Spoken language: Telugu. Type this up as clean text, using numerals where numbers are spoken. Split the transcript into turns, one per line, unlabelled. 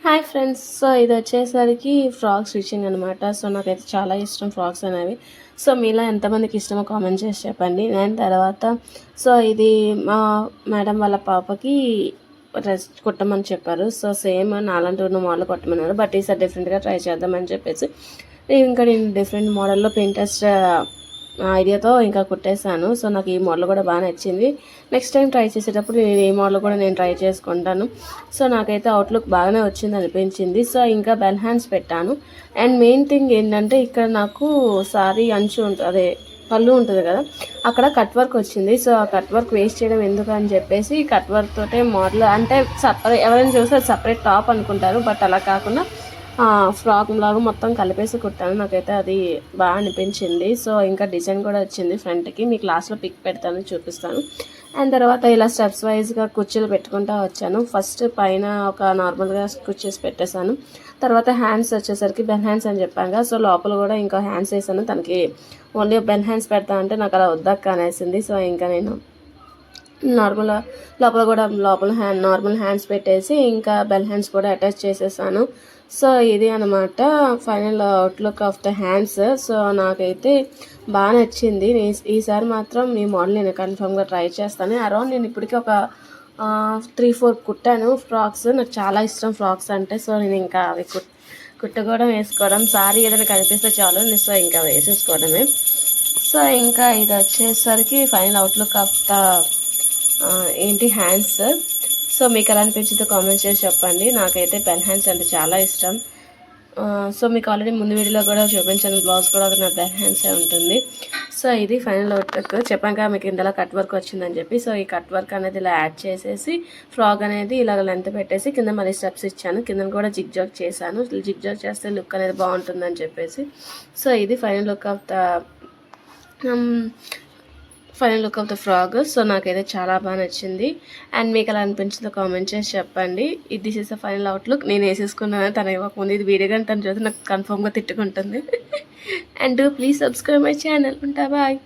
Hi friends. సో ఇది వచ్చేసరికి ఫ్రాక్ స్టిచ్చింగ్ అనమాట. సో నాకైతే చాలా ఇష్టం ఫ్రాక్స్ అనేవి. సో మీలో ఎంతమందికి ఇష్టమో కామెంట్ చేసి చెప్పండి. నేను తర్వాత ఇది మా మేడం వాళ్ళ పాపకి డ్రెస్ కుట్టమని చెప్పారు. సో సేమ్ నాలాంటి ఉన్న మోడల్ కుట్టమన్నారు. బట్ ఈసారి డిఫరెంట్గా ట్రై చేద్దామని చెప్పేసి నేను డిఫరెంట్ మోడల్లో పింట్రెస్ట్ ఐడియాతో ఇంకా కుట్టేశాను. సో నాకు ఈ మోడల్ కూడా బాగా నచ్చింది. నెక్స్ట్ టైం ట్రై చేసేటప్పుడు నేను ఈ మోడల్ కూడా నేను ట్రై చేసుకుంటాను. సో నాకైతే అవుట్లుక్ బాగానే వచ్చింది అనిపించింది. సో ఇంకా బెల్ హ్యాండ్స్ పెట్టాను. అండ్ మెయిన్ థింగ్ ఏంటంటే ఇక్కడ నాకు సారీ అంచు ఉంటుంది, అదే పళ్ళు ఉంటుంది కదా, అక్కడ కట్ వర్క్ వచ్చింది. సో ఆ కట్ వర్క్ వేస్ట్ చేయడం ఎందుకు అని చెప్పేసి కట్ వర్క్ తోటే మోడల్ అంటే ఎవరైనా చూస్తే సపరేట్ టాప్ అనుకుంటారు. బట్ అలా కాకుండా ఫ్రాక్ లాగా మొత్తం కలిపేసి కుట్టాను. నాకైతే అది బాగా అనిపించింది. సో ఇంకా డిజైన్ కూడా వచ్చింది ఫ్రంట్కి. మీకు లాస్ట్లో పిక్ పెడతాను, చూపిస్తాను. అండ్ తర్వాత ఇలా స్టెప్స్ వైజ్గా కుర్చీలు పెట్టుకుంటూ వచ్చాను. ఫస్ట్ పైన ఒక నార్మల్గా కుర్చీస్ పెట్టేశాను. తర్వాత హ్యాండ్స్ వచ్చేసరికి బెన్ హ్యాండ్స్ అని చెప్పాను. సో లోపల కూడా ఇంకా హ్యాండ్స్ వేసాను. తనకి ఓన్లీ బెన్ హ్యాండ్స్ పెడతా అంటే నాకు అలా వద్దక్క అనేసింది. సో ఇంకా నేను లోపల నార్మల్ హ్యాండ్స్ పెట్టేసి ఇంకా బెల్ హ్యాండ్స్ కూడా అటాచ్ చేసేసాను. సో ఇది అనమాట final outlook of the hands. So నాకైతే బాగా నచ్చింది. ఈసారి మాత్రం ఈ మోడల్ నేను కన్ఫర్మ్గా ట్రై చేస్తాను. అరౌండ్ నేను ఇప్పటికీ ఒక 3-4 కుట్టాను ఫ్రాక్స్. నాకు చాలా ఇష్టం ఫ్రాక్స్ అంటే. సో నేను ఇంకా అవి కుట్టుకోవడం వేసుకోవడం, సారీ ఏదైనా కనిపిస్తే చాలు సో ఇంకా వేసేసుకోవడమే. సో ఇంకా ఇది వచ్చేసరికి final outlook of the hands. So మీకు ఎలా అనిపించిందో కామెంట్ చేసి చెప్పండి. నాకైతే పెన్ హ్యాండ్స్ అంటే చాలా ఇష్టం. సో మీకు ఆల్రెడీ ముందు వీడియోలో కూడా చూపించాను, బ్లౌజ్ కూడా నా పెన్ హ్యాండ్సే ఉంటుంది. సో ఇది ఫైనల్ అవుట్లుక్. చెప్పాక మీకు ఇందులో కట్ వర్క్ వచ్చిందని చెప్పి. సో ఈ కట్ వర్క్ అనేది ఇలా యాడ్ చేసేసి ఫ్రాక్ అనేది ఇలాగ లెంత్ పెట్టేసి కింద మళ్ళీ స్టెప్స్ ఇచ్చాను. కింద కూడా జిగ్ జాగ్ చేశాను. జిగ్ జాగ్ చేస్తే లుక్ అనేది బాగుంటుందని చెప్పేసి. సో ఇది final look of the frock. So నాకైతే చాలా బాగా నచ్చింది. అండ్ మీకు ఎలా అనిపించిందో కామెంట్ చేసి చెప్పండి. This is the final outlook. నేను వేసేసుకున్నాను, తను ఇవ్వకముందు. ఇది వీడియో కానీ తను చూస్తే నాకు కన్ఫర్మ్గా తిట్టుకుంటుంది. And please subscribe my channel. ఉంటా, బాయ్.